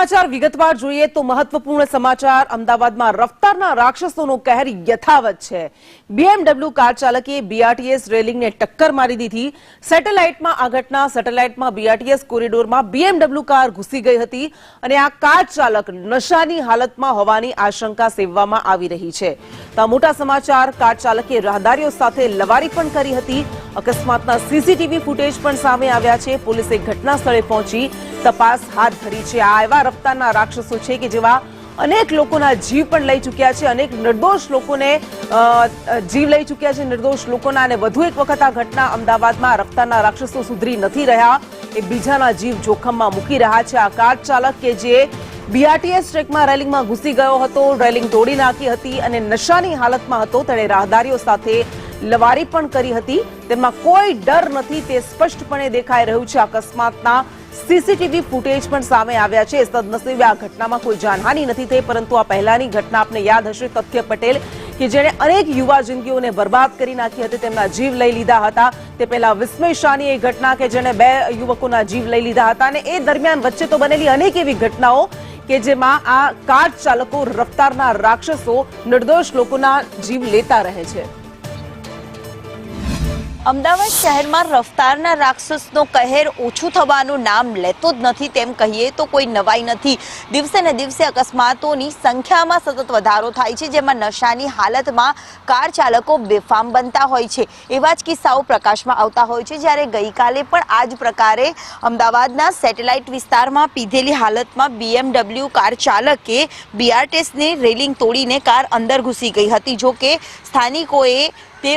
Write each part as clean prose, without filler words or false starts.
સમાચાર વિગતવાર જોઈએ તો મહત્વપૂર્ણ સમાચાર અમદાવાદમાં રફતારના રાક્ષસોનો કહેર યથાવત છે। BMW કાર ચાલકે BRTS રેલિંગને ટક્કર મારી દીધી। સેટેલાઇટમાં આ ઘટના સેટેલાઇટમાં BRTS કોરિડોરમાં BMW કાર ઘૂસી ગઈ હતી અને આ કાર ચાલક નશાની હાલતમાં હોવાની આશંકા સેવવામાં આવી રહી છે। તો મોટા સમાચાર કાર ચાલકે રાહદારીઓ સાથે લવારી પણ કરી હતી। અકસ્માતના CCTV ફૂટેજ પણ સામે આવ્યા છે। પોલીસે ઘટના સ્થળે પહોંચી તપાસ હાથ ધરી છે। આ એવા રફતારના રાક્ષસો છે કે જેવા અનેક લોકોના જીવ પણ લઈ ચૂક્યા છે, અનેક નિર્દોષ લોકોને જીવ લઈ ચૂક્યા છે નિર્દોષ લોકોના। અને વધુ એક વખત આ ઘટના અમદાવાદમાં રફતારના રાક્ષસો સુધરી નથી રહ્યા, એ બીજાના જીવ જોખમમાં મૂકી રહ્યા છે। આ કાર ચાલક કે જે BRTS ટ્રેકમાં રેલિંગમાં ઘૂસી ગયો હતો, રેલિંગ તોડી નાખી હતી અને નશાની હાલતમાં હતો, તેણે રાહદારીઓ સાથે લવારી પણ કરી હતી। તેમાં કોઈ ડર નથી તે સ્પષ્ટપણે દેખાઈ રહ્યું છે। અકસ્માતના CCTV ફૂટેજ પણ સામે આવ્યા છે। સદનસીબે આ ઘટનામાં કોઈ જાનહાનિ નથી થઈ, પરંતુ આ પહેલાની ઘટના આપને યાદ હશે, તથ્ય પટેલ કે જેણે અનેક યુવા જિંદગીઓને બરબાદ કરી નાખી હતી, તેમના જીવ લઈ લીધા હતા। તે પહેલા વિસ્મય શાહની એ ઘટના કે જેણે 2 યુવકોના જીવ લઈ લીધા હતા અને એ દરમિયાન વચ્ચે તો બનેલી અનેક એવી ઘટનાઓ કે જેમાં આ કાર ચાલકો રફતારના રાક્ષસો નિર્દોષ લોકોના જીવ લેતા રહે છે। અમદાવાદ શહેરમાં રફતારના રાક્ષસનો કહેર ઓછું થવાનું નામ લેતો જ નથી તેમ કહીએ તો કોઈ નવાઈ નથી। દિવસે ને દિવસે અકસ્માતોની સંખ્યામાં સતત વધારો થાય છે, જેમાં નશાની હાલતમાં કાર ચાલકો બેફામ બનતા હોય છે। એવા જ કિસ્સાઓ પ્રકાશમાં આવતા હોય છે। જ્યારે ગઈકાલે પણ આ જ પ્રકારે અમદાવાદના સેટેલાઇટ વિસ્તારમાં પીધેલી હાલતમાં BMW કાર ચાલકે BRTSની રેલિંગ તોડીને કાર અંદર ઘૂસી ગઈ હતી। જો કે સ્થાનિકોએ તે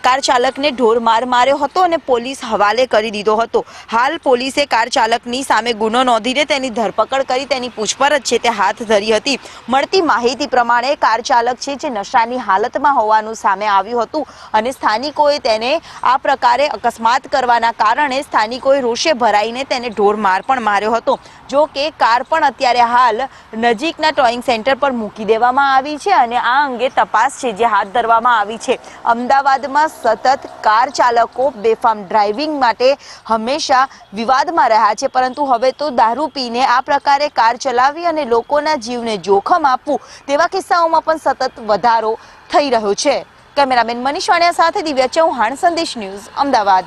કાર ચાલકને ઢોરમાર માર્યો હતો અને પોલીસ હવાલે કરી દીધો હતો। હાલ પોલીસે કાર ચાલકની સામે ગુનો નોંધીને તેની ધરપકડ કરી તેની પૂછપરછ છે તે હાથ ધરી હતી। મળતી માહિતી પ્રમાણે કાર ચાલક છે જે નશાની હાલતમાં હોવાનું સામે આવ્યું હતું અને સ્થાનિકોએ તેને આ પ્રકારે અકસ્માત કરવાના કારણે સ્થાનિકોએ રોષે ભરાઈને તેને ઢોરમાર પણ માર્યો હતો। જો કે કાર પણ અત્યારે હાલ નજીકના ટોઈંગ સેન્ટર પર મૂકી દેવામાં આવી છે અને આ અંગે તપાસ છે જે હાથ ધરવામાં આવી છે। અમદાવાદમાં સતત કાર ચાલકો બેફામ ડ્રાઇવિંગ માટે હંમેશા વિવાદમાં રહ્યા છે, પરંતુ હવે તો દારૂ પીને આ પ્રકારે કાર ચલાવી અને લોકોના જીવને જોખમ આપવું તેવા કિસ્સાઓમાં પણ સતત વધારો થઈ રહ્યો છે। કેમેરામેન મનીષ વાણિયા સાથે દિવ્યા ચૌહાણ, સંદેશ ન્યૂઝ, અમદાવાદ।